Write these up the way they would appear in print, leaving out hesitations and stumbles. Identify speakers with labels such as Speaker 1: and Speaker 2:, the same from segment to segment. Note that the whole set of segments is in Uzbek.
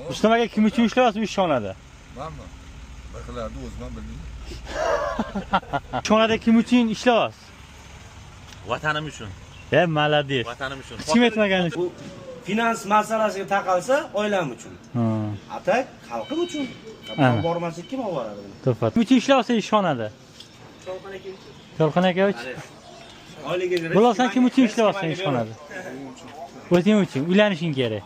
Speaker 1: Rustam aka kim uchun ishlayapsiz ishxonada?
Speaker 2: Manmi? Bir qilardi o'zim bilmayman.
Speaker 1: Ishxonada kim uchun ishlayapsiz?
Speaker 3: Vatanim uchun.
Speaker 1: Молодец.
Speaker 3: Vatanim uchun.
Speaker 1: Kim etmagan
Speaker 4: Bu finans masalasiga taqalsa oilam uchun. Atak xalqim uchun. Bormaslik kim olib boradi buni?
Speaker 1: To'fat. Kim uchun ishlayapsiz ishxonada? Tolqon aka uchun.
Speaker 4: Oyligiga
Speaker 1: Bo'lasan kim uchun ishlayapsan ishxonada? O'zing uchun uylanishing kerak.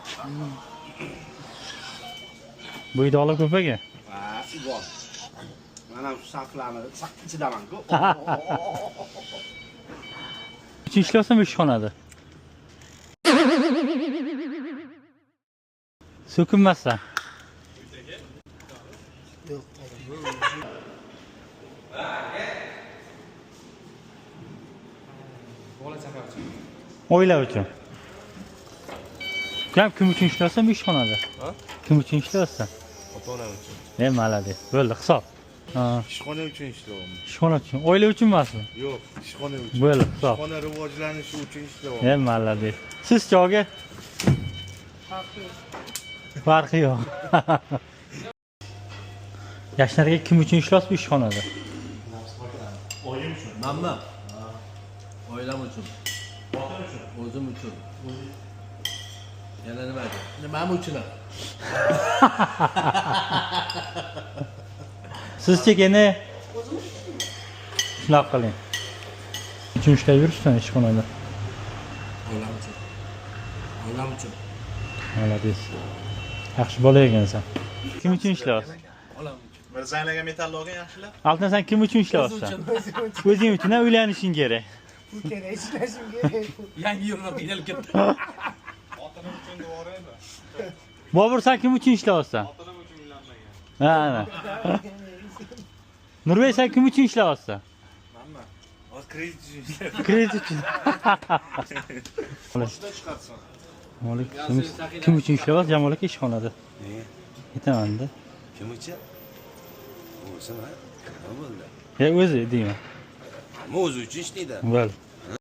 Speaker 1: Bu idola ko'p aka.
Speaker 4: Ha, bor. Mana shu saflarni sakkichidaman-ku.
Speaker 1: Uchun ishlayapsan bu ishxonada. So'kinmasdan. Oila uchun. Kim uchun ishlayapsan bu ishxonada? Kim uchun ishlayapsan?
Speaker 2: Ota-onam uchun.
Speaker 1: Молодец. Bo'ldi, hisob.
Speaker 2: Ishxona uchun ishlayapman.
Speaker 1: Ishxona uchun. Oila uchun emasmi?
Speaker 2: Yo'q, ishxona uchun.
Speaker 1: Bo'ldi, hisob.
Speaker 2: Ishxona rivojlanishi uchun ishlayapman.
Speaker 1: Молодец. Siz-chi aka? Farqi yo'q. Yoshlarga kim uchun ishlayapsiz bu ishxonada?
Speaker 3: Oyim uchun.
Speaker 5: Manmi? Oilam uchun.
Speaker 3: Vatan uchun.
Speaker 5: O'zim uchun. Yana nima edi? Nimam uchun?
Speaker 1: Sizchi kene? Shunaqa qiling. Uchun ishlayib yuribsan ishxonada.
Speaker 5: Oilam uchun. Oilam uchun.
Speaker 1: Молодец. Yaxshi bola ekansan. Kim uchun ishlayapsiz?
Speaker 5: Oilam uchun.
Speaker 2: Mirzaylarga metall olgan yaxshilab.
Speaker 1: Altan sen kim uchun ishlayapsan? O'zing uchun, uylanishing kerak.
Speaker 5: Yangi yo'lga qiynalib ketdi.
Speaker 2: Xotinim uchun dovora edi.
Speaker 1: Bobur sen kim uchun ishlayapsan?
Speaker 2: Xotinim uchun uylanmagan.
Speaker 1: Ha, ana. Nurbek sen kim uchun ishlayapsan?
Speaker 2: Manmi? Hozir kredit uchun ishlayapman.
Speaker 1: Kredit uchun.
Speaker 2: Boshida chiqarsan.
Speaker 1: Molik, kim uchun ishlayapsiz? Jamol aka ishxonada.
Speaker 4: Nega?
Speaker 1: Aytaman-da.
Speaker 4: Kim uchun? O'zim, ha? Nima bo'ldi?
Speaker 1: O'zi deyman.
Speaker 4: O'zi uchun ishlaydi.
Speaker 1: Bo'ldi.